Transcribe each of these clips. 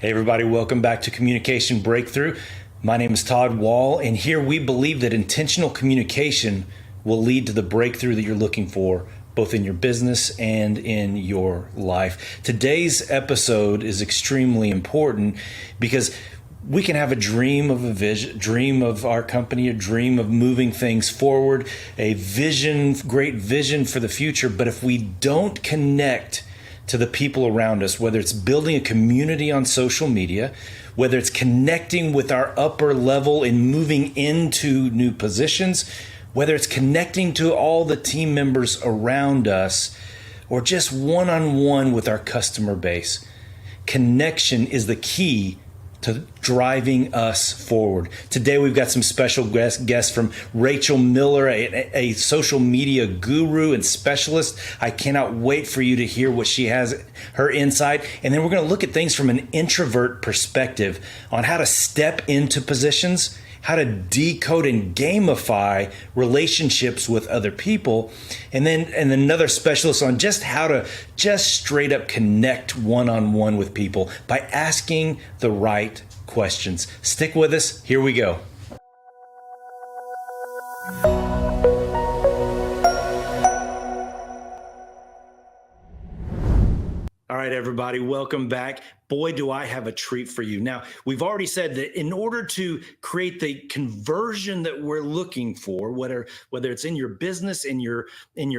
Hey everybody, welcome back to Communication Breakthrough. My name is Todd Wall, and here we believe that intentional communication will lead to the breakthrough that you're looking for, both in your business and in your life. Today's episode is extremely important because we can have a dream of a vision, dream of our company, a dream of moving things forward, a vision, great vision for the future. But if we don't connect to the people around us, whether it's building a community on social media, whether it's connecting with our upper level and moving into new positions, whether it's connecting to all the team members around us, or just one-on-one with our customer base, connection is the key to driving us forward. Today, we've got some special guests from Rachel Miller, a social media guru and specialist. I cannot wait for you to hear what she has, her insight. And then we're going to look at things from an introvert perspective on how to step into positions, how to decode and gamify relationships with other people, and then another specialist on just how to just straight up connect one-on-one with people by asking the right questions. Stick with us. Here we go. All right, everybody, welcome back. Boy, do I have a treat for you. Now, we've already said that in order to create the conversion that we're looking for, whether it's in your business, in your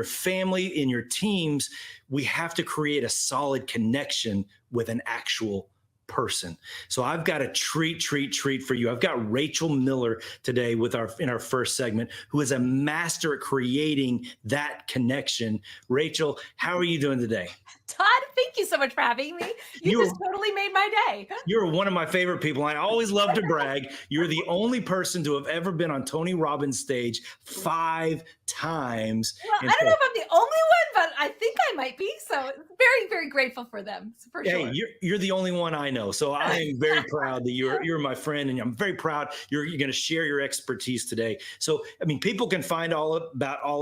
family, in your teams, we have to create a solid connection with an actual person. So I've got a treat for you. I've got Rachel Miller today in our first segment, who is a master at creating that connection. Rachel, how are you doing today? Todd, thank you so much for having me. You just totally made my day. You're one of my favorite people. I always love to brag. You're the only person to have ever been on Tony Robbins' stage 5 times. Well, I don't know if I'm the only one, but I think I might be. So very, very grateful for them, for sure. Hey, you're the only one I know. So I am very proud that you're my friend, and I'm very proud you're going to share your expertise today. So, I mean, people can find all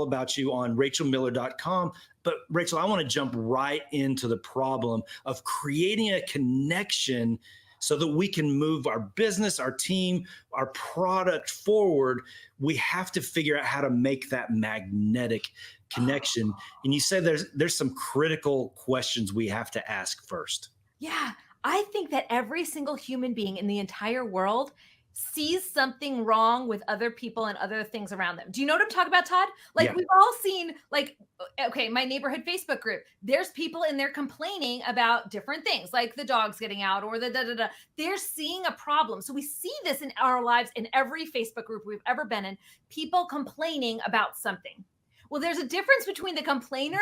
about you on rachelmiller.com. But Rachel, I want to jump right into the problem of creating a connection so that we can move our business, our team, our product forward. We have to figure out how to make that magnetic connection. And you said there's some critical questions we have to ask first. Yeah, I think that every single human being in the entire world sees something wrong with other people and other things around them. Do you know what I'm talking about, Todd? Like, yeah. We've all seen, like, okay, my neighborhood Facebook group, there's people in there complaining about different things, like the dogs getting out or the da-da-da. They're seeing a problem. So we see this in our lives in every Facebook group we've ever been in, people complaining about something. Well, there's a difference between the complainers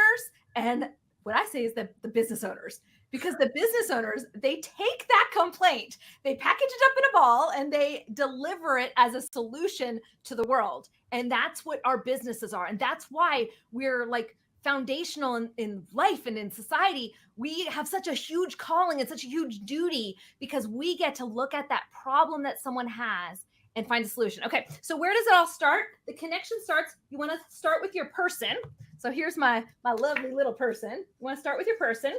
and what I say is the business owners. Because the business owners, they take that complaint, they package it up in a ball, and they deliver it as a solution to the world. And that's what our businesses are. And that's why we're like foundational in life and in society. We have such a huge calling and such a huge duty because we get to look at that problem that someone has and find a solution. Okay, so where does it all start? The connection starts, you want to start with your person. So here's my lovely little person. You want to start with your person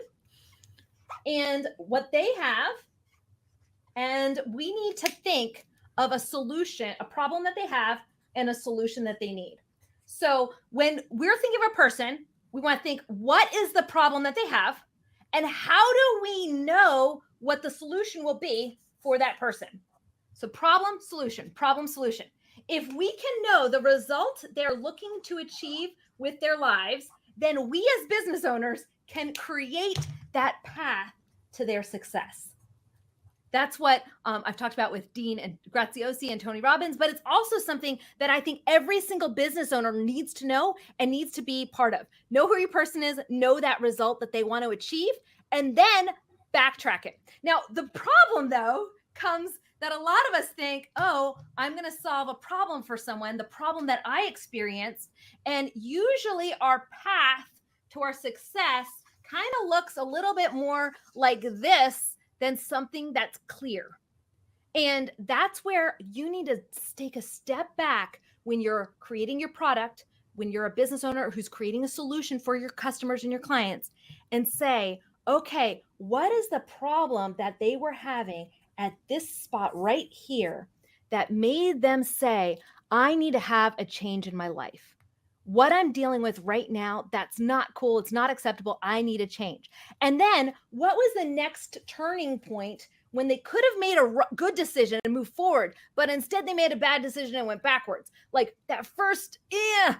and what they have, and we need to think of a solution, a problem that they have, and a solution that they need. So when we're thinking of a person, we want to think, what is the problem that they have, and how do we know what the solution will be for that person? So problem, solution, problem, solution. If we can know the result they're looking to achieve with their lives, then we as business owners can create that path to their success. That's what I've talked about with Dean and Graziosi and Tony Robbins, but it's also something that I think every single business owner needs to know and needs to be part of. Know who your person is, know that result that they want to achieve, and then backtrack it. Now, the problem though comes that a lot of us think, oh, I'm going to solve a problem for someone, the problem that I experienced. And usually our path to our success kind of looks a little bit more like this than something that's clear. And that's where you need to take a step back when you're creating your product, when you're a business owner who's creating a solution for your customers and your clients, and say, okay, what is the problem that they were having at this spot right here that made them say, I need to have a change in my life? What I'm dealing with right now, that's not cool. It's not acceptable. I need a change. And then what was the next turning point when they could have made a good decision and moved forward, but instead they made a bad decision and went backwards? Like that first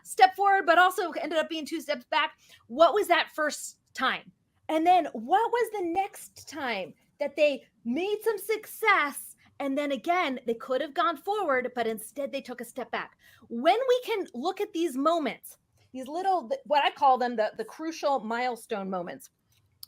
step forward, but also ended up being 2 steps back. What was that first time? And then what was the next time that they made some success? And then again, they could have gone forward, but instead they took a step back. When we can look at these moments, these little, what I call them, the crucial milestone moments.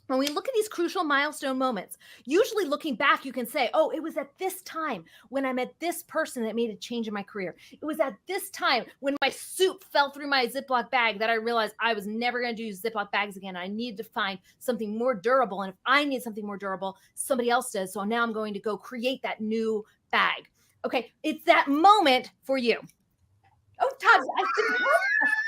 When we look at these crucial milestone moments, usually looking back, you can say, oh, it was at this time when I met this person that made a change in my career. It was at this time when my soup fell through my Ziploc bag that I realized I was never going to do Ziploc bags again. I needed to find something more durable. And if I need something more durable, somebody else does. So now I'm going to go create that new bag. Okay, it's that moment for you. Oh, Todd,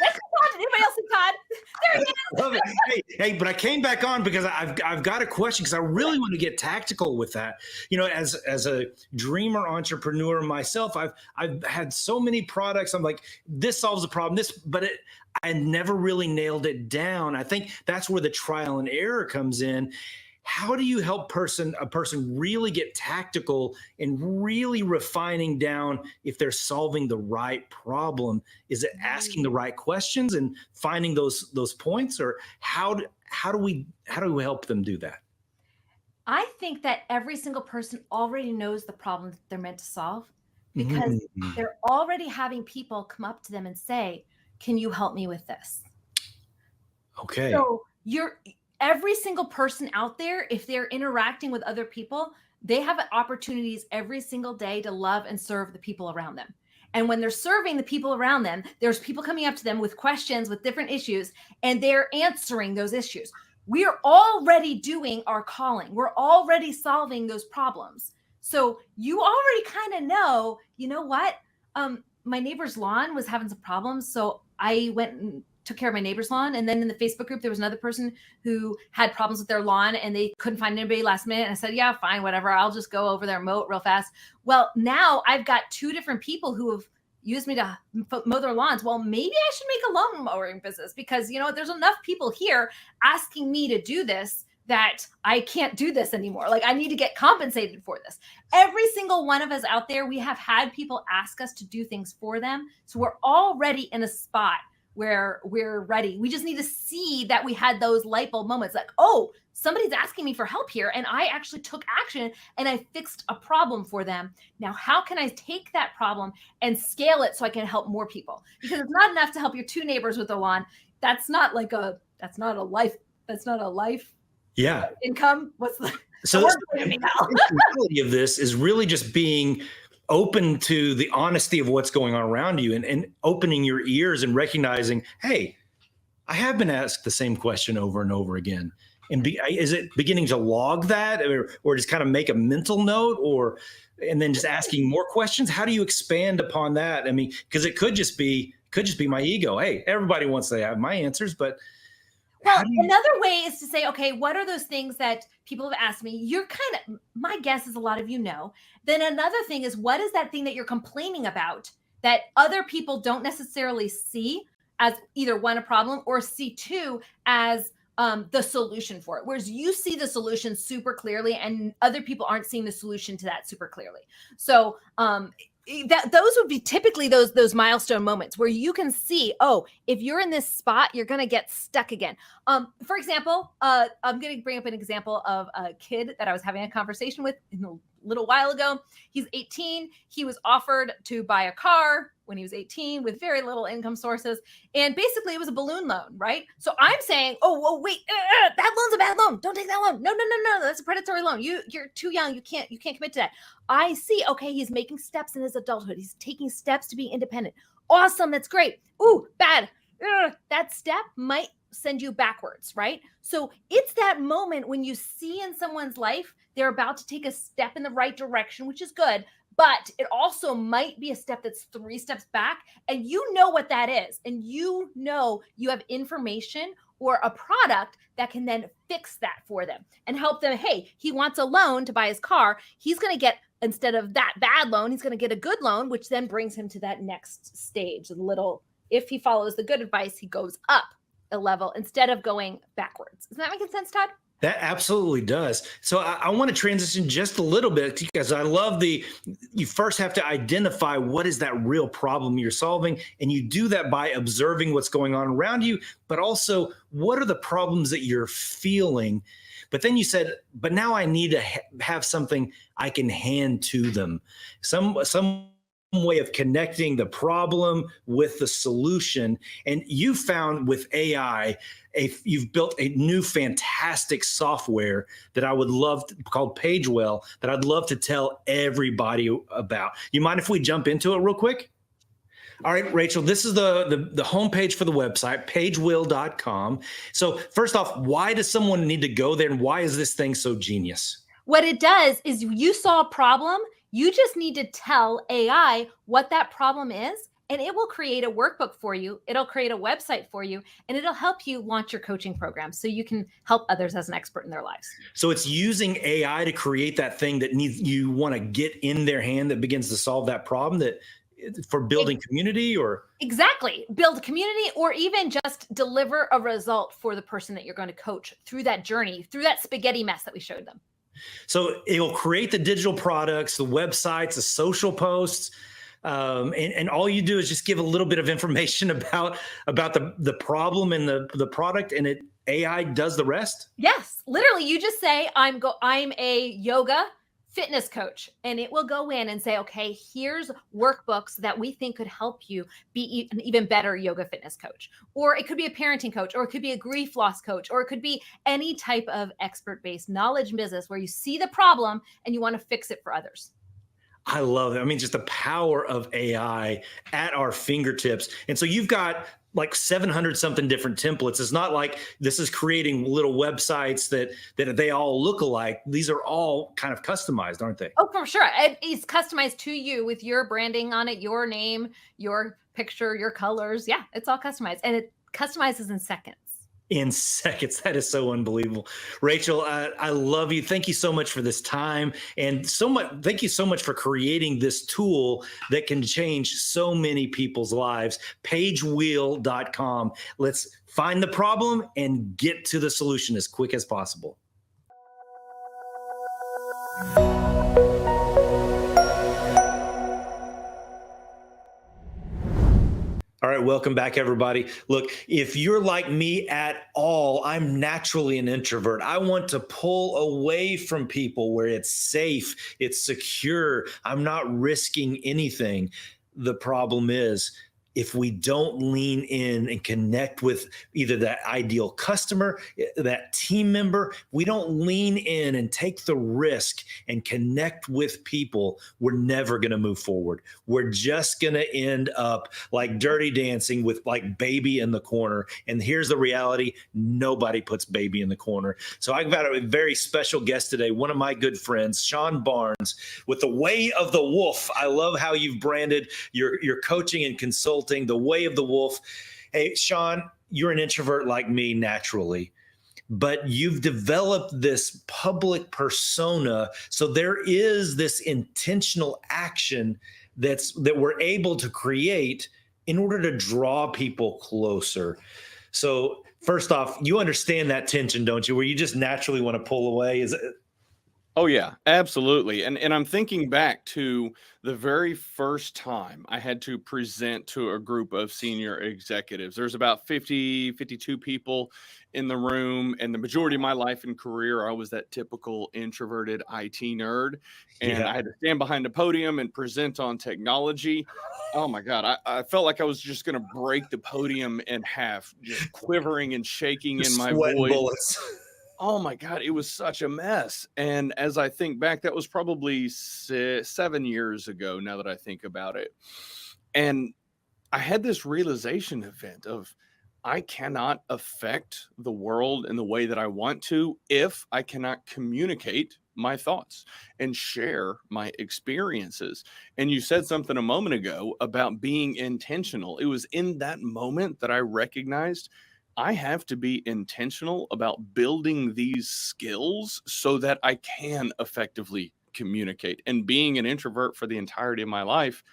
that's Todd. Anybody else see Todd? There he is. Love it. Hey, but I came back on because I've got a question, because I really want to get tactical with that. You know, as a dreamer entrepreneur myself, I've had so many products. I'm like, this solves the problem. I never really nailed it down. I think that's where the trial and error comes in. How do you help a person really get tactical and really refining down if they're solving the right problem? Is it asking the right questions and finding those points, or how do we help them do that? I think that every single person already knows the problem that they're meant to solve, because they're already having people come up to them and say, can you help me with this? Okay. So every single person out there, if they're interacting with other people, they have opportunities every single day to love and serve the people around them. And when they're serving the people around them, there's people coming up to them with questions, with different issues, and they're answering those issues. We are already doing our calling. We're already solving those problems. So you already kind of know, you know what? My neighbor's lawn was having some problems. So I went and took care of my neighbor's lawn. And then in the Facebook group, there was another person who had problems with their lawn and they couldn't find anybody last minute. And I said, yeah, fine, whatever. I'll just go over there and mow it real fast. Well, now I've got 2 different people who have used me to mow their lawns. Well, maybe I should make a lawn mowing business, because, you know, there's enough people here asking me to do this that I can't do this anymore. Like, I need to get compensated for this. Every single one of us out there, we have had people ask us to do things for them. So we're already in a spot where we're ready. We just need to see that we had those light bulb moments, like, oh, somebody's asking me for help here, and I actually took action and I fixed a problem for them. Now, how can I take that problem and scale it so I can help more people? Because it's not enough to help your 2 neighbors with their lawn. That's not a life Yeah. income. What's the reality of this is really just being open to the honesty of what's going on around you, and opening your ears and recognizing, hey, I have been asked the same question over and over again. And is it beginning to log that, or just kind of make a mental note, and then just asking more questions? How do you expand upon that? I mean, because it could just be my ego. Hey, everybody wants to have my answers, but well, another way is to say, okay, what are those things that people have asked me? My guess is a lot of you know. Then another thing is, what is that thing that you're complaining about that other people don't necessarily see as either 1, a problem, or see 2, as the solution for it? Whereas you see the solution super clearly and other people aren't seeing the solution to that super clearly. So those would be typically those milestone moments where you can see, oh, if you're in this spot, you're going to get stuck again. For example, I'm going to bring up an example of a kid that I was having a conversation with a little while ago. He's 18. He was offered to buy a car. when he was 18 with very little income sources. And basically it was a balloon loan, right? So I'm saying, oh, wait, that loan's a bad loan. Don't take that loan. No, that's a predatory loan. You're too young. You can't commit to that. I see. Okay. He's making steps in his adulthood. He's taking steps to be independent. Awesome. That's great. Ooh, bad. That step might send you backwards, right? So it's that moment when you see in someone's life, they're about to take a step in the right direction, which is good, but it also might be a step that's 3 steps back, and you know what that is. And you know you have information or a product that can then fix that for them and help them. Hey, he wants a loan to buy his car. He's going to get, instead of that bad loan, he's going to get a good loan, which then brings him to that next stage. If he follows the good advice, he goes up a level instead of going backwards. Is that making sense, Todd? That absolutely does. So I want to transition just a little bit because I love you first have to identify what is that real problem you're solving. And you do that by observing what's going on around you, but also what are the problems that you're feeling. But then you said, but now I need to have something I can hand to them. Some way of connecting the problem with the solution. And you found with AI, you've built a new fantastic software that I would love called PageWell that I'd love to tell everybody about. You mind if we jump into it real quick? All right, Rachel, this is the homepage for the website, pagewill.com. So first off, why does someone need to go there and why is this thing so genius? What it does is you saw a problem. You just need to tell AI what that problem is, and it will create a workbook for you. It'll create a website for you, and it'll help you launch your coaching program so you can help others as an expert in their lives. So it's using AI to create that thing that you want to get in their hand that begins to solve that problem for building community or? Exactly. Build community or even just deliver a result for the person that you're going to coach through that journey, through that spaghetti mess that we showed them. So it'll create the digital products, the websites, the social posts, and all you do is just give a little bit of information about the problem and the product, and AI does the rest. Yes, literally, you just say, "I'm a yoga fitness coach," and it will go in and say, okay, here's workbooks that we think could help you be an even better yoga fitness coach. Or it could be a parenting coach, or it could be a grief loss coach, or it could be any type of expert-based knowledge business where you see the problem and you want to fix it for others. I love it. I mean, just the power of AI at our fingertips. And so you've got like 700 something different templates. It's not like this is creating little websites that they all look alike. These are all kind of customized, aren't they? Oh, for sure. It's customized to you with your branding on it, your name, your picture, your colors. Yeah, it's all customized, and it customizes in seconds. In seconds. That is so unbelievable. Rachel, I love you. Thank you so much for this time. And thank you so much for creating this tool that can change so many people's lives. Pagewheel.com. Let's find the problem and get to the solution as quick as possible. All right, welcome back, everybody. Look, if you're like me at all, I'm naturally an introvert. I want to pull away from people where it's safe, it's secure. I'm not risking anything. The problem is, if we don't lean in and connect with either that ideal customer, that team member, we don't lean in and take the risk and connect with people, we're never going to move forward. We're just going to end up like Dirty Dancing with like Baby in the corner. And here's the reality. Nobody puts Baby in the corner. So I've got a very special guest today, one of my good friends, Sean Barnes, with The Way of the Wolf. I love how you've branded your coaching and consulting, The Way of the Wolf. Hey, Sean, you're an introvert like me naturally, but you've developed this public persona. So there is this intentional action that we're able to create in order to draw people closer. So first off, you understand that tension, don't you? Where you just naturally want to pull away. Is it? Oh yeah, absolutely. And I'm thinking back to the very first time I had to present to a group of senior executives. There's about 50, 52 people in the room, and the majority of my life and career I was that typical introverted IT nerd, and Yeah. I had to stand behind a podium and present on technology. Oh my God, I felt like I was just going to break the podium in half, just quivering and shaking You're in my sweating voice. bullets. Oh my God, it was such a mess. And as I think back, that was probably 7 years ago now that I think about it. And I had this realization event of I cannot affect the world in the way that I want to if I cannot communicate my thoughts and share my experiences. And you said something a moment ago about being intentional. It was in that moment that I recognized I have to be intentional about building these skills so that I can effectively communicate. And being an introvert for the entirety of my life,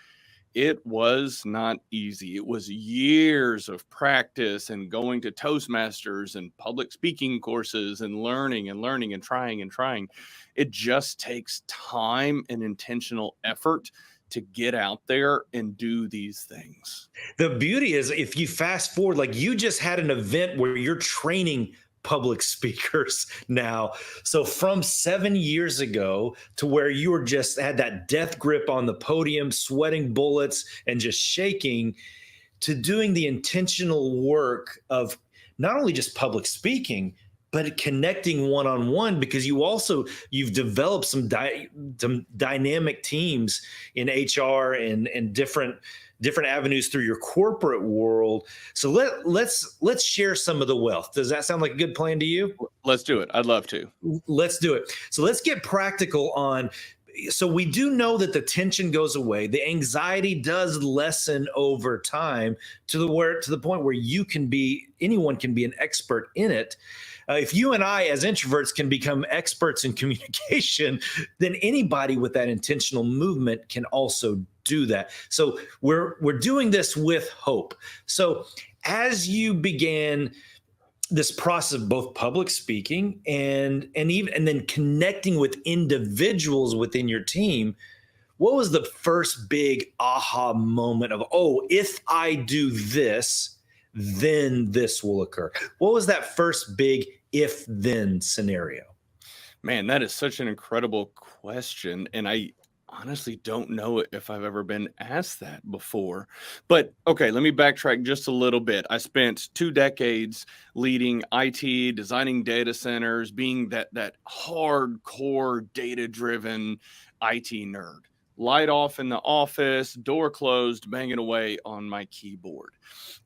it was not easy. It was years of practice and going to Toastmasters and public speaking courses and learning and trying and trying. It just takes time and intentional effort to get out there and do these things. The beauty is if you fast forward, like you just had an event where you're training public speakers now. So from 7 years ago to where you were just had that death grip on the podium, sweating bullets and just shaking, to doing the intentional work of not only just public speaking, but connecting one-on-one, because you've developed some dynamic teams in HR and different avenues through your corporate world. So let's share some of the wealth. Does that sound like a good plan to you? Let's do it. I'd love to. Let's do it. So let's get practical on. So we do know that the tension goes away. The anxiety does lessen over time to the point where anyone can be an expert in it. If you and I, as introverts, can become experts in communication, then anybody with that intentional movement can also do that. So we're doing this with hope. So as you began this process of both public speaking and then connecting with individuals within your team, what was the first big aha moment of, oh, if I do this, then this will occur? What was that first big if then scenario? Man, that is such an incredible question. And I honestly don't know if I've ever been asked that before. But okay, let me backtrack just a little bit. I spent 2 decades leading IT, designing data centers, being that hardcore data-driven IT nerd. Light off in the office, door closed, banging away on my keyboard.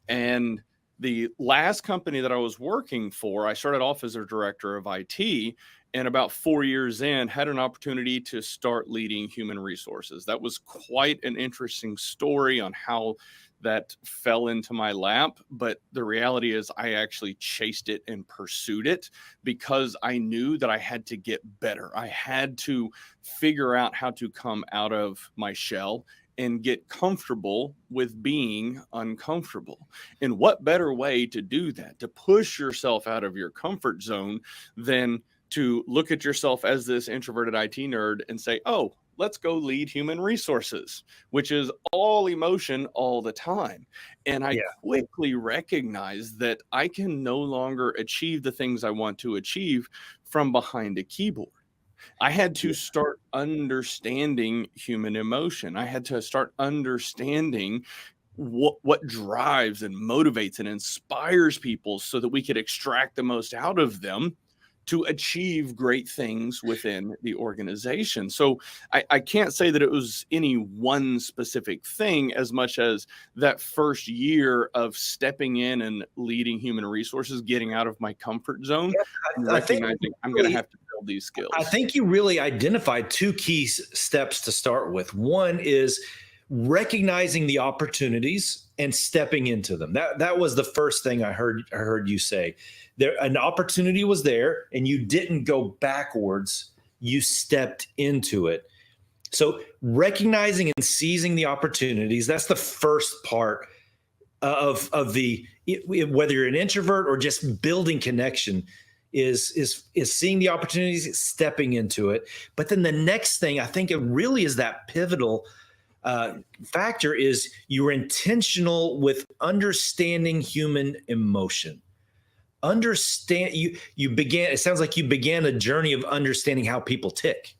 And the last company that I was working for, I started off as a director of IT, and about 4 years in, had an opportunity to start leading human resources. That was quite an interesting story on how that fell into my lap. But the reality is, I actually chased it and pursued it because I knew that I had to get better. I had to figure out how to come out of my shell and get comfortable with being uncomfortable. And what better way to do that, to push yourself out of your comfort zone, than to look at yourself as this introverted IT nerd and say, oh, let's go lead human resources, which is all emotion all the time. And I quickly recognized that I can no longer achieve the things I want to achieve from behind a keyboard. I had to start understanding human emotion. I had to start understanding what drives and motivates and inspires people so that we could extract the most out of them to achieve great things within the organization. So I can't say that it was any one specific thing as much as that first year of stepping in and leading human resources, getting out of my comfort zone, and recognizing I'm going to have to build these skills. I think you really identified two key steps to start with. One is recognizing the opportunities and stepping into them. That was the first thing I heard you say. There, an opportunity was there, and you didn't go backwards. You stepped into it. So recognizing and seizing the opportunities, that's the first part of the, whether you're an introvert or just building connection, is seeing the opportunities, stepping into it. But then the next thing, I think it really is that pivotal factor, is you're intentional with understanding human emotion. You began, it sounds like you began a journey of understanding how people tick.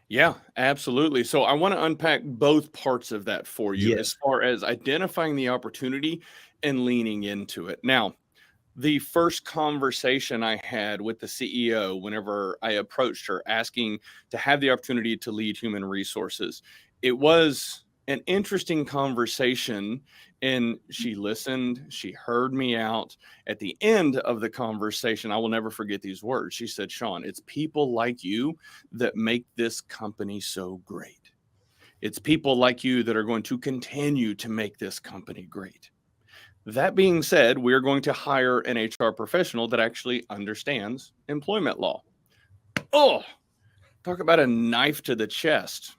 Yeah, absolutely. So I want to unpack both parts of that for you, Yes. as far as identifying the opportunity and leaning into it. Now, the first conversation I had with the CEO, whenever I approached her asking to have the opportunity to lead human resources, it was an interesting conversation. And she listened, she heard me out. At the end of the conversation, I will never forget these words. She said, "Sean, it's people like you that make this company so great. It's people like you that are going to continue to make this company great. That being said, we're going to hire an HR professional that actually understands employment law." Oh, talk about a knife to the chest.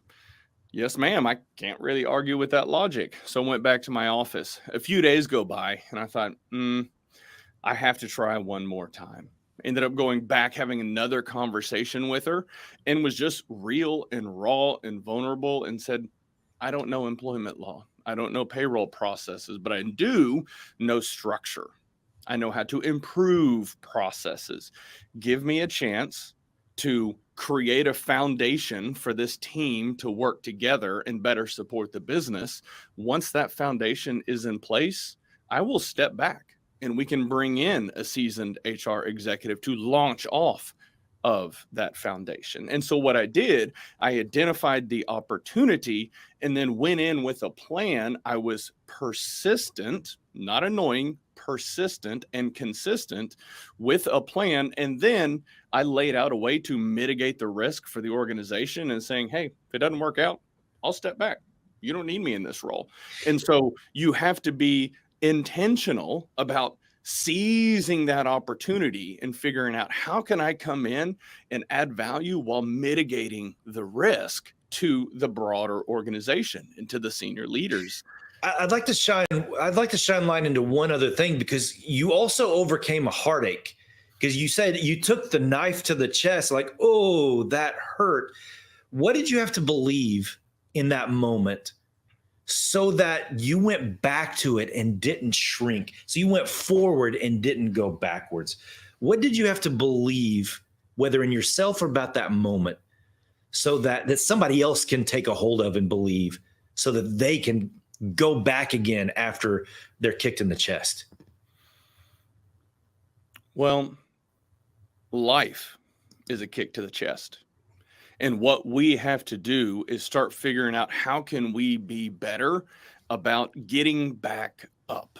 Yes, ma'am. I can't really argue with that logic. So I went back to my office. A few days go by, and I thought, I have to try one more time. Ended up going back, having another conversation with her, and was just real and raw and vulnerable, and said, "I don't know employment law. I don't know payroll processes, but I do know structure. I know how to improve processes. Give me a chance to create a foundation for this team to work together and better support the business. Once that foundation is in place, I will step back and we can bring in a seasoned HR executive to launch off of that foundation." And so what I did, I identified the opportunity and then went in with a plan. I was persistent, not annoying, persistent and consistent with a plan. And then I laid out a way to mitigate the risk for the organization and saying, "Hey, if it doesn't work out, I'll step back. You don't need me in this role." And so you have to be intentional about seizing that opportunity and figuring out, how can I come in and add value while mitigating the risk to the broader organization and to the senior leaders. I'd like to shine light into one other thing, because you also overcame a heartache, because you said you took the knife to the chest, like, oh, that hurt. What did you have to believe in that moment so that you went back to it and didn't shrink? So you went forward and didn't go backwards. What did you have to believe, whether in yourself or about that moment, so that somebody else can take a hold of and believe, so that they can go back again after they're kicked in the chest? Well, life is a kick to the chest. And what we have to do is start figuring out, how can we be better about getting back up?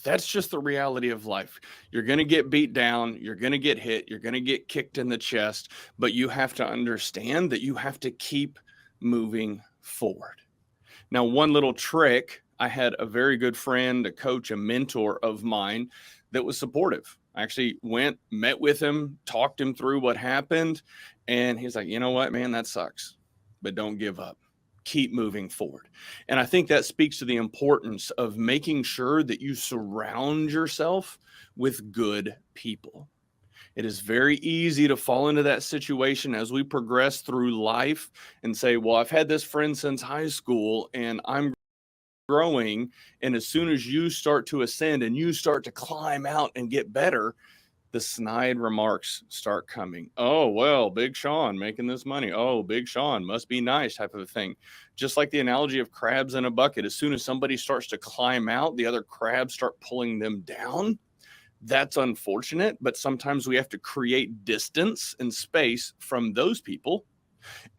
That's just the reality of life. You're going to get beat down. You're going to get hit. You're going to get kicked in the chest. But you have to understand that you have to keep moving forward. Now, one little trick, I had a very good friend, a coach, a mentor of mine that was supportive. I actually went, met with him, talked him through what happened. And he's like, "You know what, man, that sucks, but don't give up. Keep moving forward." And I think that speaks to the importance of making sure that you surround yourself with good people. It is very easy to fall into that situation as we progress through life and say, "Well, I've had this friend since high school and I'm growing." And as soon as you start to ascend and you start to climb out and get better, the snide remarks start coming. "Oh, well, Big Sean making this money. Oh, Big Sean must be nice," type of a thing. Just like the analogy of crabs in a bucket. As soon as somebody starts to climb out, the other crabs start pulling them down. That's unfortunate, but sometimes we have to create distance and space from those people,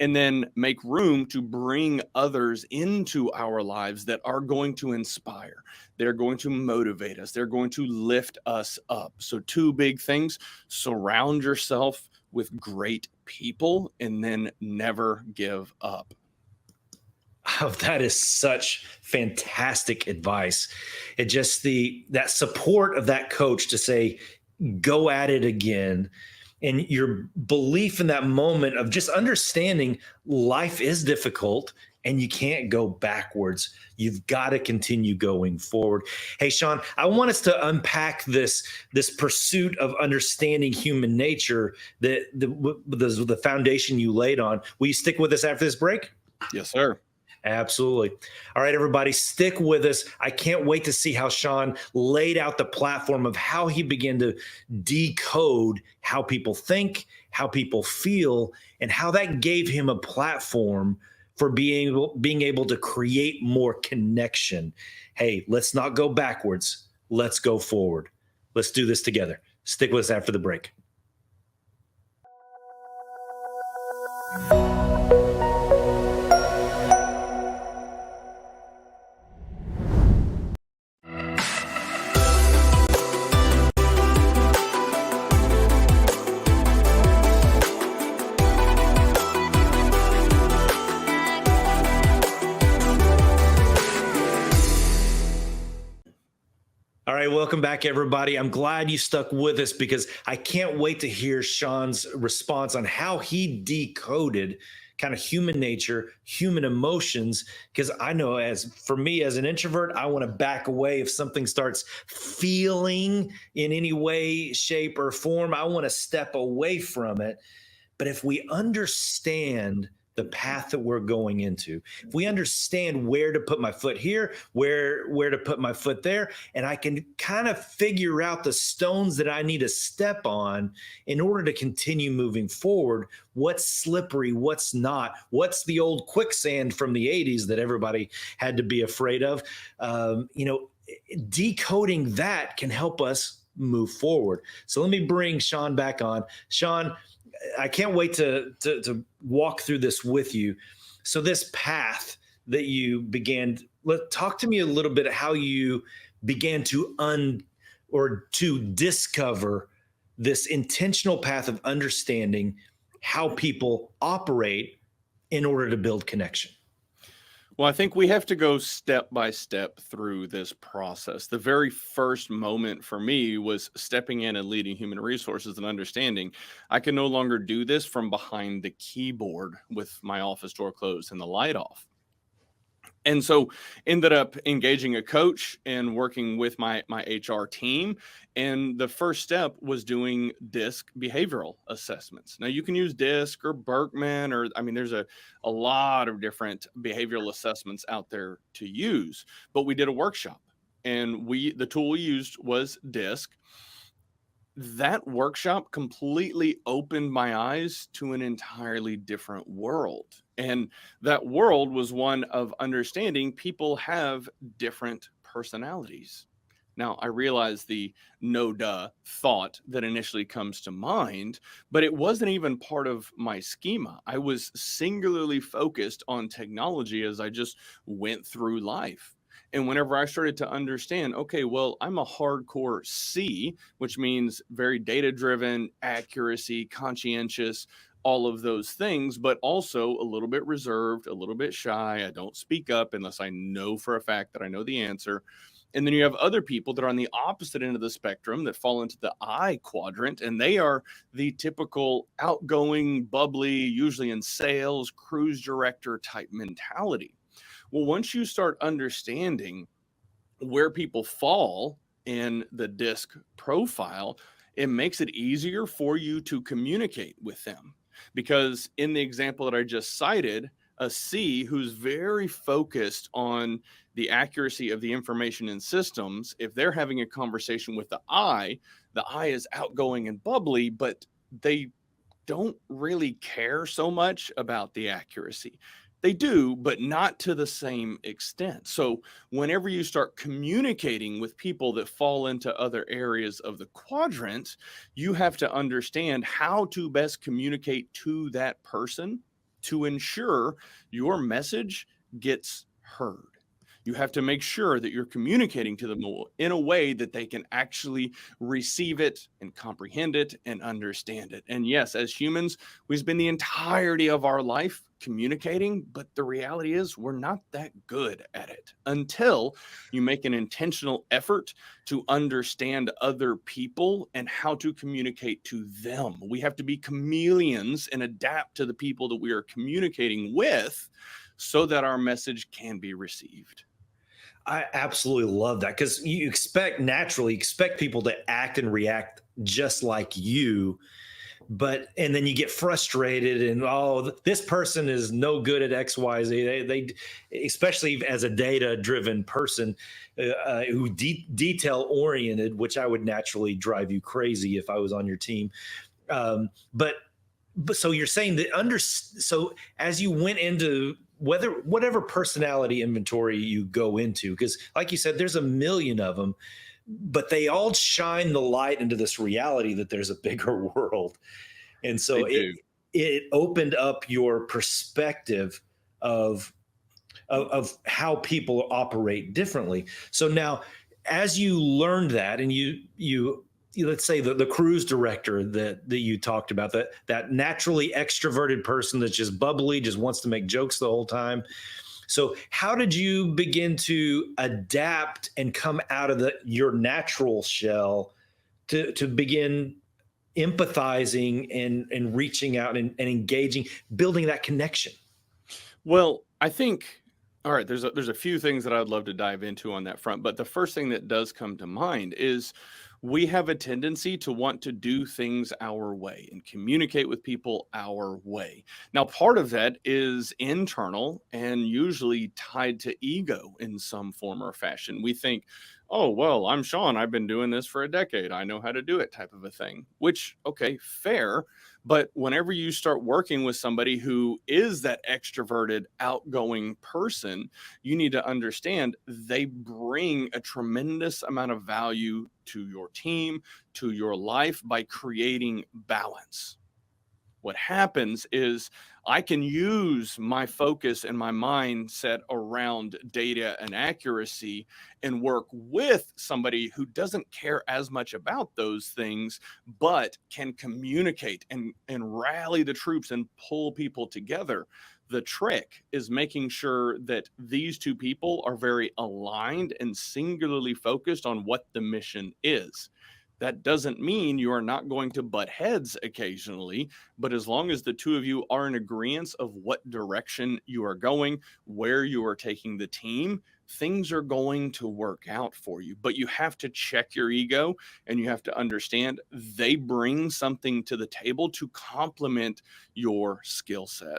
and then make room to bring others into our lives that are going to inspire. They're going to motivate us. They're going to lift us up. So two big things: surround yourself with great people, and then never give up. Oh, that is such fantastic advice. It just that support of that coach to say, go at it again. And your belief in that moment of just understanding life is difficult and you can't go backwards. You've got to continue going forward. Hey, Sean, I want us to unpack this pursuit of understanding human nature, the foundation you laid on. Will you stick with us after this break? Yes, sir. Absolutely. All right, everybody, stick with us. I can't wait to see how Sean laid out the platform of how he began to decode how people think, how people feel, and how that gave him a platform for being able to create more connection. Hey, let's not go backwards. Let's go forward. Let's do this together. Stick with us after the break. All right, welcome back, everybody. I'm glad you stuck with us because I can't wait to hear Sean's response on how he decoded kind of human nature, human emotions. Because I know, as for me as an introvert, I want to back away if something starts feeling in any way, shape, or form. I want to step away from it. But if we understand the path that we're going into, if we understand where to put my foot here, where to put my foot there, and I can kind of figure out the stones that I need to step on in order to continue moving forward, what's slippery, what's not, what's the old quicksand from the 80s that everybody had to be afraid of, decoding that can help us move forward. So let me bring Sean back on. Sean, I can't wait to walk through this with you. So this path that you began, talk to me a little bit of how you began to discover this intentional path of understanding how people operate in order to build connection. Well, I think we have to go step by step through this process. The very first moment for me was stepping in and leading human resources and understanding I can no longer do this from behind the keyboard with my office door closed and the light off. And so ended up engaging a coach and working with my HR team. And the first step was doing DISC behavioral assessments. Now you can use DISC or Berkman, there's a lot of different behavioral assessments out there to use, but we did a workshop and the tool we used was DISC. That workshop completely opened my eyes to an entirely different world. And that world was one of understanding people have different personalities. Now, I realize the no duh thought that initially comes to mind, but it wasn't even part of my schema. I was singularly focused on technology as I just went through life. And whenever I started to understand, okay, well, I'm a hardcore C, which means very data-driven, accuracy, conscientious, all of those things, but also a little bit reserved, a little bit shy. I don't speak up unless I know for a fact that I know the answer. And then you have other people that are on the opposite end of the spectrum that fall into the I quadrant, and they are the typical outgoing, bubbly, usually in sales, cruise director type mentality. Well, once you start understanding where people fall in the DISC profile, it makes it easier for you to communicate with them. Because in the example that I just cited, a C who's very focused on the accuracy of the information in systems, if they're having a conversation with the I is outgoing and bubbly, but they don't really care so much about the accuracy. They do, but not to the same extent. So whenever you start communicating with people that fall into other areas of the quadrant, you have to understand how to best communicate to that person to ensure your message gets heard. You have to make sure that you're communicating to them in a way that they can actually receive it and comprehend it and understand it. And yes, as humans, we spend the entirety of our life communicating, but the reality is we're not that good at it until you make an intentional effort to understand other people and how to communicate to them. We have to be chameleons and adapt to the people that we are communicating with so that our message can be received. I absolutely love that because you naturally expect people to act and react just like you, and then you get frustrated and, oh, this person is no good at XYZ. They especially as a data driven person who detail oriented, which I would naturally drive you crazy if I was on your team. But so you're saying that so as you went into whatever personality inventory you go into, because like you said, there's a million of them, but they all shine the light into this reality that there's a bigger world. And so it opened up your perspective of how people operate differently. So now, as you learned that, and you let's say the cruise director that you talked about, that naturally extroverted person that's just bubbly, just wants to make jokes the whole time. So how did you begin to adapt and come out of your natural shell to begin empathizing and reaching out and engaging, building that connection? Well, I think, all right, there's a few things that I'd love to dive into on that front. But the first thing that does come to mind is we have a tendency to want to do things our way and communicate with people our way. Now, part of that is internal and usually tied to ego in some form or fashion. We think, oh, well, I'm Sean. I've been doing this for a decade. I know how to do it, type of a thing, which, okay, fair. But whenever you start working with somebody who is that extroverted, outgoing person, you need to understand they bring a tremendous amount of value to your team, to your life by creating balance. What happens is I can use my focus and my mindset around data and accuracy and work with somebody who doesn't care as much about those things, but can communicate and rally the troops and pull people together. The trick is making sure that these two people are very aligned and singularly focused on what the mission is. That doesn't mean you are not going to butt heads occasionally, but as long as the two of you are in agreement of what direction you are going, where you are taking the team, things are going to work out for you. But you have to check your ego and you have to understand they bring something to the table to complement your skill set.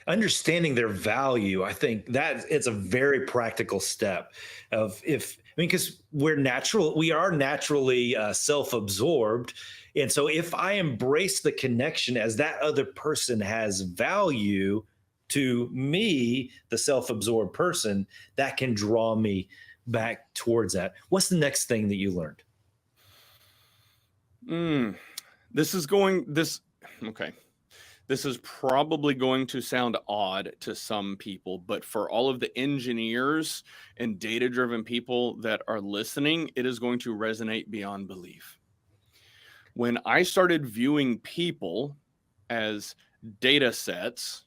Understanding their value, I think that it's a very practical step because we are naturally self-absorbed. And so if I embrace the connection as that other person has value to me, the self-absorbed person, that can draw me back towards that. What's the next thing that you learned? Okay. This is probably going to sound odd to some people, but for all of the engineers and data-driven people that are listening, it is going to resonate beyond belief. When I started viewing people as data sets,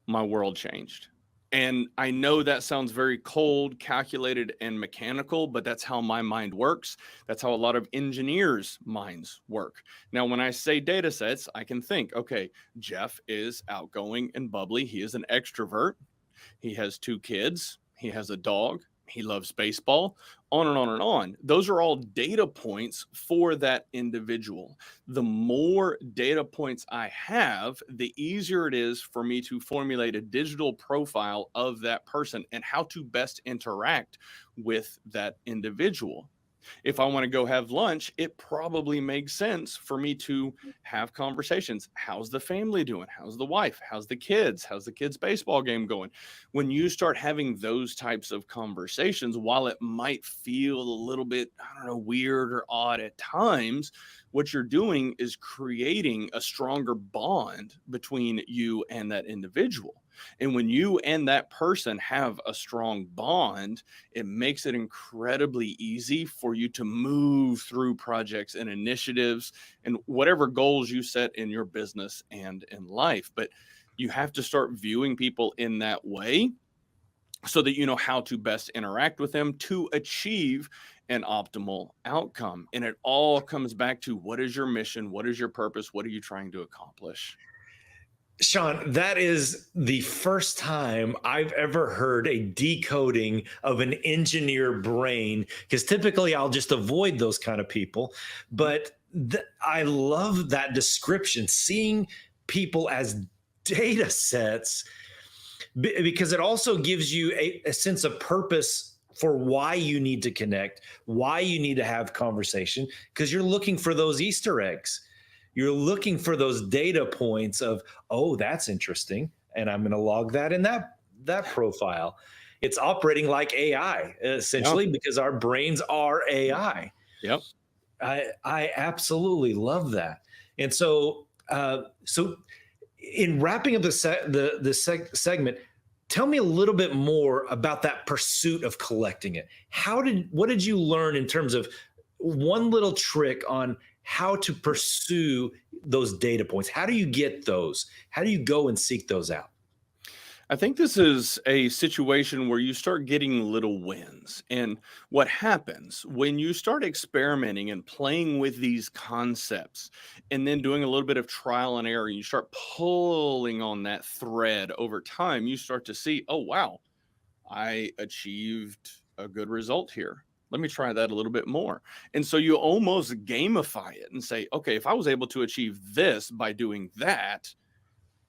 my world changed. And I know that sounds very cold, calculated, and mechanical, but that's how my mind works. That's how a lot of engineers' minds work. Now, when I say data sets, I can think, okay, Jeff is outgoing and bubbly. He is an extrovert. He has 2 kids. He has a dog. He loves baseball, on and on and on. Those are all data points for that individual. The more data points I have, the easier it is for me to formulate a digital profile of that person and how to best interact with that individual. If I want to go have lunch, it probably makes sense for me to have conversations. How's the family doing? How's the wife? How's the kids? How's the kids' baseball game going? When you start having those types of conversations, while it might feel a little bit, weird or odd at times, what you're doing is creating a stronger bond between you and that individual. And when you and that person have a strong bond, it makes it incredibly easy for you to move through projects and initiatives and whatever goals you set in your business and in life. But you have to start viewing people in that way so that you know how to best interact with them to achieve an optimal outcome. And it all comes back to, what is your mission? What is your purpose? What are you trying to accomplish? Sean, that is the first time I've ever heard a decoding of an engineer brain, because typically I'll just avoid those kind of people. But I love that description, seeing people as data sets, because it also gives you a sense of purpose for why you need to connect, why you need to have conversation, because you're looking for those Easter eggs. You're looking for those data points of, oh, that's interesting, and I'm going to log that in that profile. It's operating like AI, essentially, because our brains are AI. Yep. I absolutely love that. And so, in wrapping up the segment, tell me a little bit more about that pursuit of collecting it. What did you learn in terms of one little trick on how to pursue those data points? How do you get those? How do you go and seek those out? I think this is a situation where you start getting little wins. And what happens when you start experimenting and playing with these concepts and then doing a little bit of trial and error, you start pulling on that thread over time, you start to see, oh, wow, I achieved a good result here. Let me try that a little bit more. And so you almost gamify it and say, okay, if I was able to achieve this by doing that,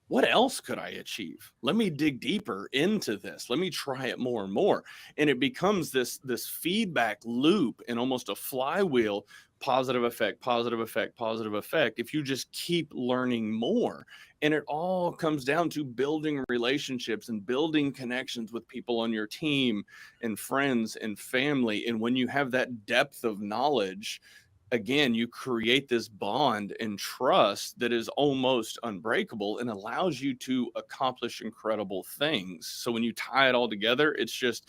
what else could I achieve? Let me dig deeper into this. Let me try it more and more. And it becomes this feedback loop and almost a flywheel, positive effect, positive effect, positive effect, if you just keep learning more. And it all comes down to building relationships and building connections with people on your team and friends and family. And when you have that depth of knowledge, again, you create this bond and trust that is almost unbreakable and allows you to accomplish incredible things. So when you tie it all together, it's just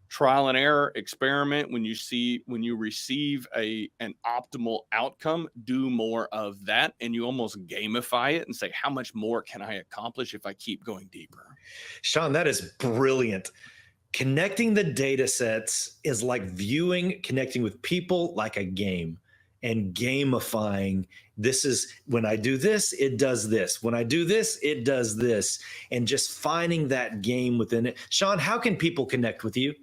trial and error, experiment. When you receive an optimal outcome, do more of that, and you almost gamify it and say, how much more can I accomplish if I keep going deeper? Sean, that is brilliant. Connecting the data sets is like connecting with people like a game, and gamifying. This is, when I do this, it does this. When I do this, it does this. And just finding that game within it. Sean, how can people connect with you?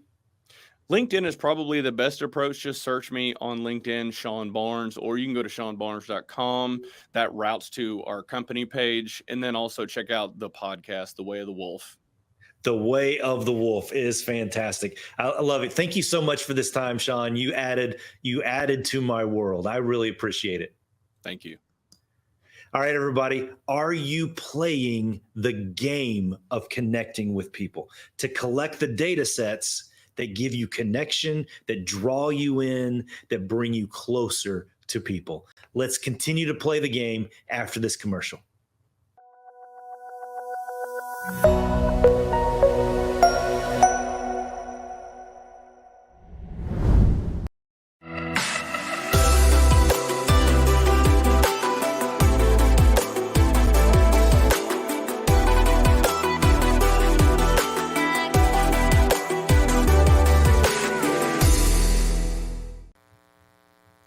LinkedIn is probably the best approach. Just search me on LinkedIn, Sean Barnes, or you can go to seanbarnes.com. That routes to our company page. And then also check out the podcast, The Way of the Wolf. The Way of the Wolf is fantastic. I love it. Thank you so much for this time, Sean. You added to my world. I really appreciate it. Thank you. All right, everybody. Are you playing the game of connecting with people to collect the data sets that give you connection, that draw you in, that bring you closer to people? Let's continue to play the game after this commercial.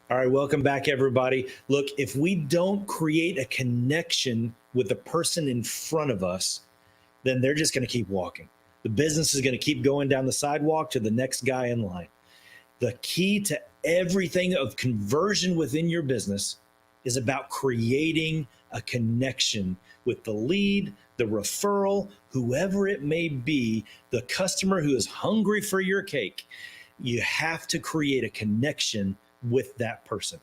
All right, welcome back, everybody. Look, if we don't create a connection with the person in front of us, then they're just going to keep walking. The business is going to keep going down the sidewalk to the next guy in line. The key to everything of conversion within your business is about creating a connection with the lead, the referral, whoever it may be, the customer who is hungry for your cake. You have to create a connection with that person.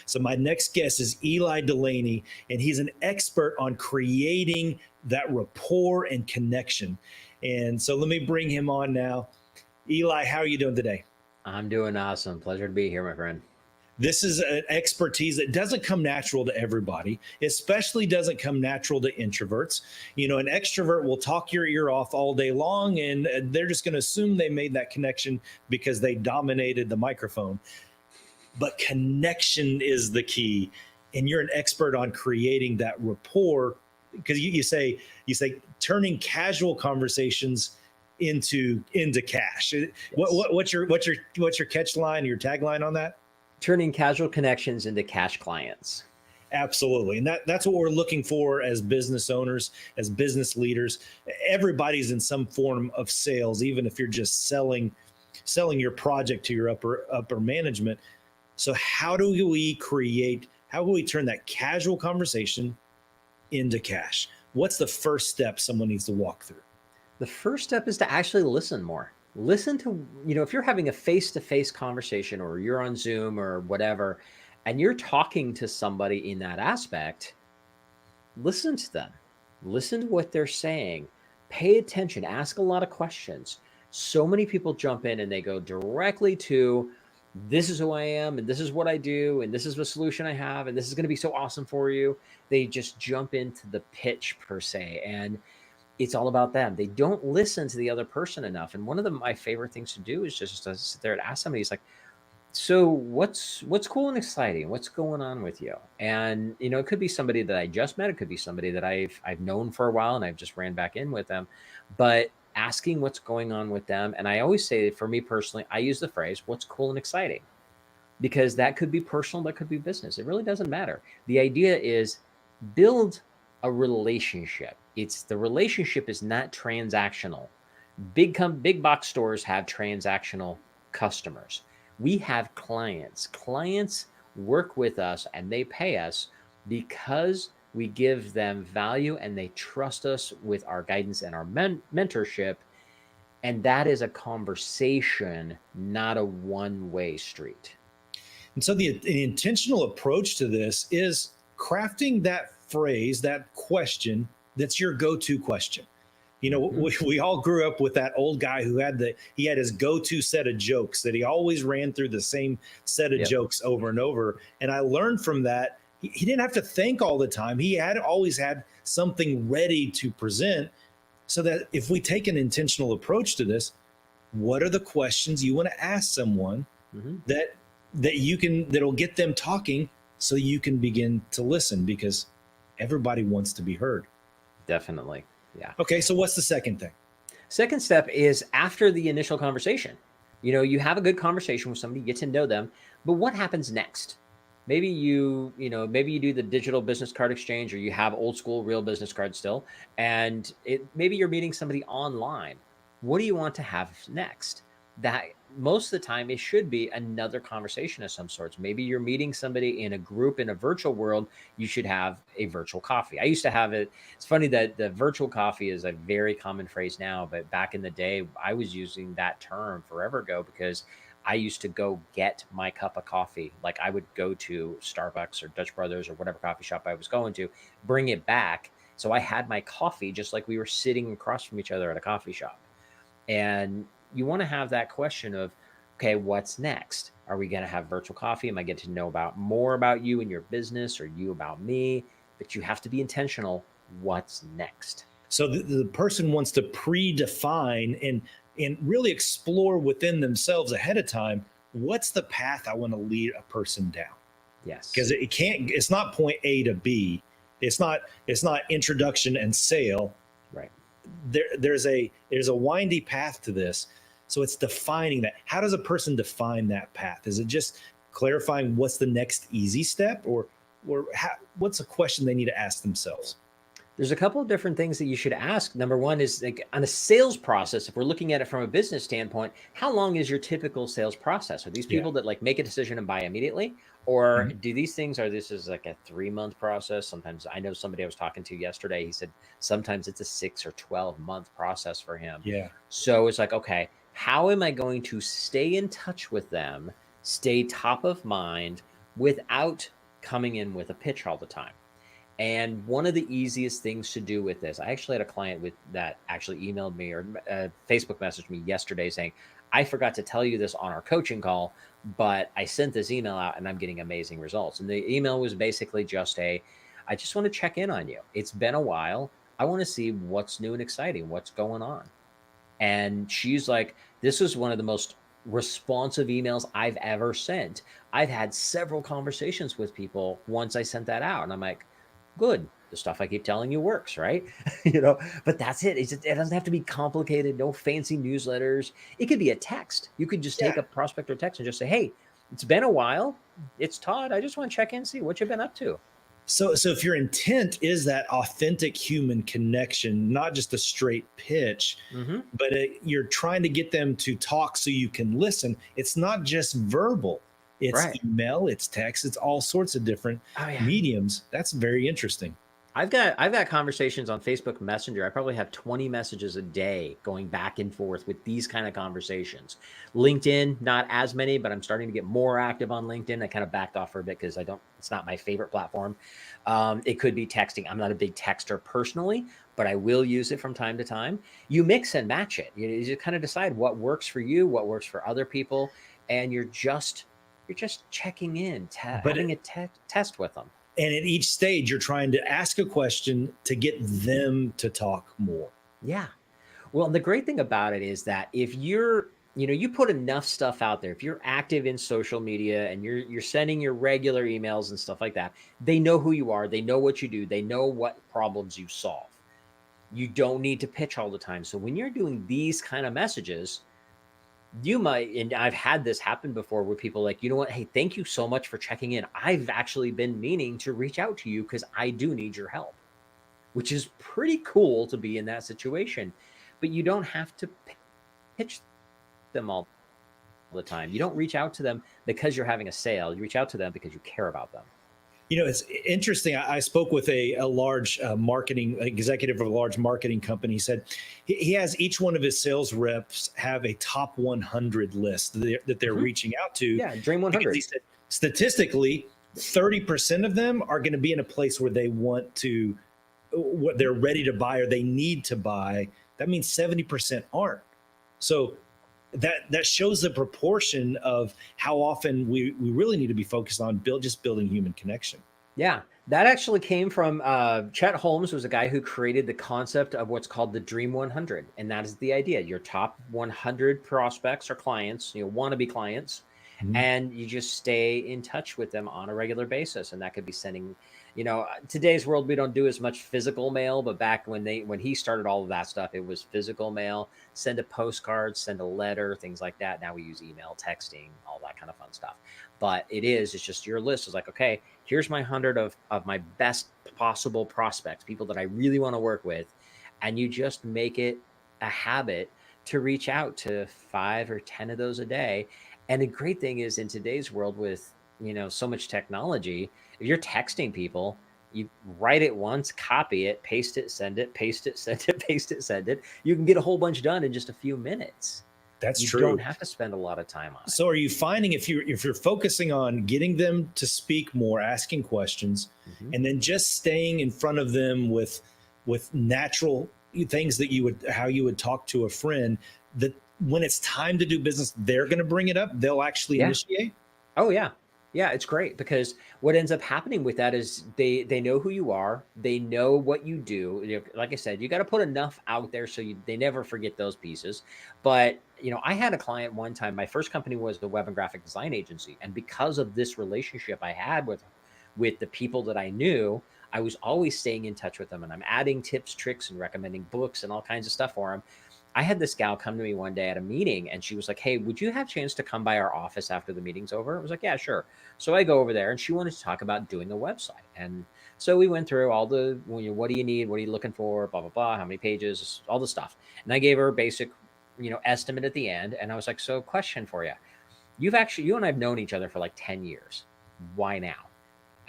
So my next guest is Eli Delaney, and he's an expert on creating that rapport and connection. And so let me bring him on now. Eli, how are you doing today? I'm doing awesome. Pleasure to be here, my friend. This is an expertise that doesn't come natural to everybody, especially doesn't come natural to introverts. You know, an extrovert will talk your ear off all day long, and they're just going to assume they made that connection because they dominated the microphone. But connection is the key, and you're an expert on creating that rapport because you say turning casual conversations into cash. What's your catch line, your tagline on that? Turning casual connections into cash clients. Absolutely. And that's what we're looking for as business owners, as business leaders. Everybody's in some form of sales, even if you're just selling your project to your upper management. So how do we turn that casual conversation into cash? What's the first step someone needs to walk through? The first step is to actually listen more. Listen to, if you're having a face-to-face conversation or you're on Zoom or whatever, and you're talking to somebody in that aspect, listen to them. Listen to what they're saying. Pay attention. Ask a lot of questions. So many people jump in and they go directly to, this is who I am, and this is what I do, and this is the solution I have, and this is going to be so awesome for you. They just jump into the pitch per se, and it's all about them. They don't listen to the other person enough. And one of my favorite things to do is just to sit there and ask somebody, it's like, so what's cool and exciting? What's going on with you? And, it could be somebody that I just met. It could be somebody that I've known for a while and I've just ran back in with them, but asking what's going on with them. And I always say, for me personally, I use the phrase, what's cool and exciting, because that could be personal, that could be business. It really doesn't matter. The idea is build a relationship. The relationship is not transactional. Big box stores have transactional customers. We have clients. Clients work with us and they pay us because we give them value and they trust us with our guidance and our mentorship. And that is a conversation, not a one-way street. And so the intentional approach to this is crafting that phrase, that question, that's your go-to question. We all grew up with that old guy who had his go-to set of jokes that he always ran through the same set of jokes over and over. And I learned from that, he didn't have to think all the time. He always had something ready to present, so that if we take an intentional approach to this, what are the questions you want to ask someone that'll get them talking, so you can begin to listen, because everybody wants to be heard. Definitely. Yeah. Okay. So what's the second thing? Second step is after the initial conversation. You have a good conversation with somebody, you get to know them, but what happens next? Maybe you do the digital business card exchange, or you have old school real business cards still, and maybe you're meeting somebody online. What do you want to have next? That most of the time it should be another conversation of some sorts. Maybe you're meeting somebody in a group in a virtual world. You should have a virtual coffee. I used to have it. It's funny that the virtual coffee is a very common phrase now, but back in the day, I was using that term forever ago, because I used to go get my cup of coffee. Like I would go to Starbucks or Dutch Brothers or whatever coffee shop I was going to, bring it back. So I had my coffee just like we were sitting across from each other at a coffee shop. And you want to have that question of, okay, what's next? Are we going to have virtual coffee? Am I getting to know more about you and your business, or you about me? But you have to be intentional. What's next? So the person wants to predefine and really explore within themselves ahead of time, what's the path I want to lead a person down? Yes. Because it's not point A to B. It's not introduction and sale. Right. There's a windy path to this. So it's defining that. How does a person define that path? Is it just clarifying what's the next easy step, or what's a question they need to ask themselves? There's a couple of different things that you should ask. Number one is, like, on a sales process, if we're looking at it from a business standpoint, how long is your typical sales process? Are these people that like make a decision and buy immediately? Or do these things, this is like a 3-month process? Sometimes, I know somebody I was talking to yesterday, he said sometimes it's a 6 or 12-month process for him. Yeah. So it's like, okay, how am I going to stay in touch with them, stay top of mind without coming in with a pitch all the time? And one of the easiest things to do with this, I actually had a client that actually emailed me or Facebook messaged me yesterday saying, I forgot to tell you this on our coaching call, but I sent this email out and I'm getting amazing results. And the email was basically just I just want to check in on you. It's been a while. I want to see what's new and exciting, what's going on. And she's like, this was one of the most responsive emails I've ever sent. I've had several conversations with people once I sent that out. And I'm like, Good. The stuff I keep telling you works, right? You know, but that's it. It doesn't have to be complicated. No fancy newsletters. It could be a text. You could just take Yeah. a prospect or text and just say, "Hey, it's been a while. It's Todd. I just want to check in, see what you've been up to." So if your intent is that authentic human connection, not just a straight pitch, Mm-hmm. but you're trying to get them to talk so you can listen. It's not just verbal. It's Right. email, it's text, it's all sorts of different Oh yeah. mediums. That's very interesting. I've got conversations on Facebook Messenger. I probably have 20 messages a day going back and forth with these kind of conversations. LinkedIn, not as many, but I'm starting to get more active on LinkedIn. I kind of backed off for a bit because it's not my favorite platform. It could be texting. I'm not a big texter personally, but I will use it from time to time. You mix and match it. You just kind of decide what works for you, what works for other people, and you're just checking in, But having a test with them. And at each stage, you're trying to ask a question to get them to talk more. Yeah. Well, and the great thing about it is that if you put enough stuff out there, if you're active in social media and you're sending your regular emails and stuff like that, they know who you are, they know what you do, they know what problems you solve. You don't need to pitch all the time. So when you're doing these kind of messages, you might, and I've had this happen before where people are like, you know what? Hey, thank you so much for checking in. I've actually been meaning to reach out to you because I do need your help, which is pretty cool to be in that situation. But you don't have to pitch them all the time. You don't reach out to them because you're having a sale. You reach out to them because you care about them. You know, it's interesting. I spoke with a large marketing executive of a large marketing company. He said he has each one of his sales reps have a top 100 list that they're reaching out to. Yeah, Dream Because 100. he said statistically, 30% of them are going to be in a place where they want to, what they're ready to buy or they need to buy. That means 70% aren't. So that shows the proportion of how often we really need to be focused on just building human connection. Yeah, that actually came from Chet Holmes was a guy who created the concept of what's called the Dream 100. And that is the idea. Your top 100 prospects or clients, wannabe clients, and you just stay in touch with them on a regular basis. And that could be sending, today's world, we don't do as much physical mail, but back when he started all of that stuff, it was physical mail, send a postcard, send a letter, things like that. Now we use email, texting, all that kind of fun stuff. But it's just your list is like, okay, here's my 100 of my best possible prospects, people that I really want to work with. And you just make it a habit to reach out to 5 or 10 of those a day. And the great thing is in today's world with, so much technology, if you're texting people, you write it once, copy it, paste it, send it, paste it, send it, paste it, send it. You can get a whole bunch done in just a few minutes. That's you true. You don't have to spend a lot of time on it. So are you finding if you're focusing on getting them to speak more, asking questions, and then just staying in front of them with natural things that how you would talk to a friend, that when it's time to do business, they're going to bring it up. They'll actually initiate. Oh yeah. Yeah, it's great because what ends up happening with that is they know who you are. They know what you do. Like I said, you got to put enough out there so they never forget those pieces. But, I had a client one time, my first company was the web and graphic design agency. And because of this relationship I had with the people that I knew, I was always staying in touch with them. And I'm adding tips, tricks, and recommending books and all kinds of stuff for them. I had this gal come to me one day at a meeting and she was like, hey, would you have a chance to come by our office after the meeting's over? I was like, yeah, sure. So I go over there and she wanted to talk about doing a website. And so we went through all the, what do you need? What are you looking for? Blah, blah, blah. How many pages? All the stuff. And I gave her a basic, estimate at the end. And I was like, so question for you. You and I have known each other for like 10 years. Why now?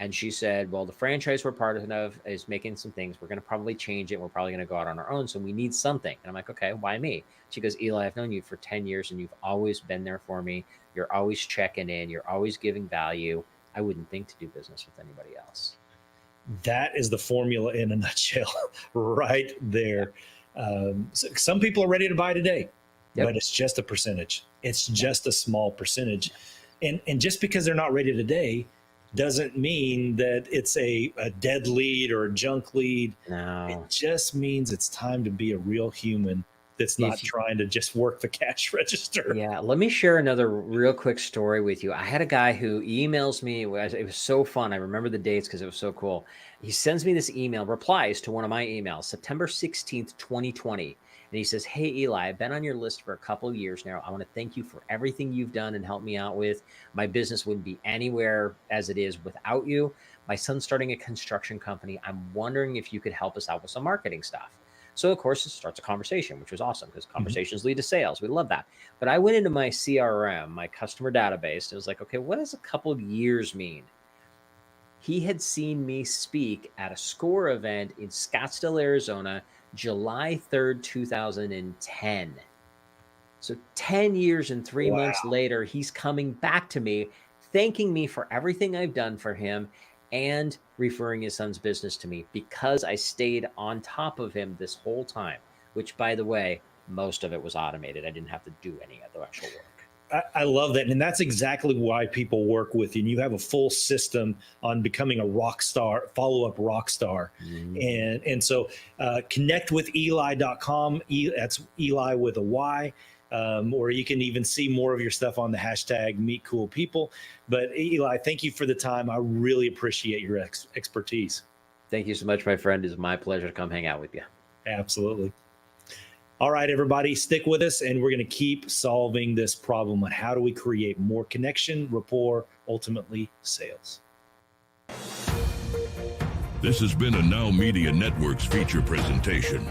And she said, well, the franchise we're part of is making some things. We're going to probably change it. We're probably going to go out on our own. So we need something. And I'm like, okay, why me? She goes, Eli, I've known you for 10 years and you've always been there for me. You're always checking in. You're always giving value. I wouldn't think to do business with anybody else. That is the formula in a nutshell right there. So some people are ready to buy today, but it's just a percentage. It's just a small percentage. And just because they're not ready today doesn't mean that it's a dead lead or a junk lead. No. It just means it's time to be a real human that's not trying to just work the cash register. Yeah, let me share another real quick story with you. I had a guy who emails me. It was so fun. I remember the dates because it was so cool. He sends me this email, replies to one of my emails, September 16th, 2020. And he says, "Hey, Eli, I've been on your list for a couple of years now. I want to thank you for everything you've done and helped me out with. My business wouldn't be anywhere as it is without you. My son's starting a construction company. I'm wondering if you could help us out with some marketing stuff." So, of course, it starts a conversation, which was awesome because conversations lead to sales. We love that. But I went into my CRM, my customer database, and it was like, okay, what does a couple of years mean? He had seen me speak at a SCORE event in Scottsdale, Arizona, July 3rd, 2010. So 10 years and 3 months later, he's coming back to me, thanking me for everything I've done for him and referring his son's business to me because I stayed on top of him this whole time, which, by the way, most of it was automated. I didn't have to do any of the actual work. I love that. And that's exactly why people work with you. And you have a full system on becoming a rock star, follow-up rock star. And so connect with Eli.com. That's Eli with a Y. Or you can even see more of your stuff on the hashtag Meet Cool People. But Eli, thank you for the time. I really appreciate your expertise. Thank you so much, my friend. It's my pleasure to come hang out with you. Absolutely. All right, everybody, stick with us, and we're going to keep solving this problem on how do we create more connection, rapport, ultimately sales. This has been a Now Media Networks feature presentation.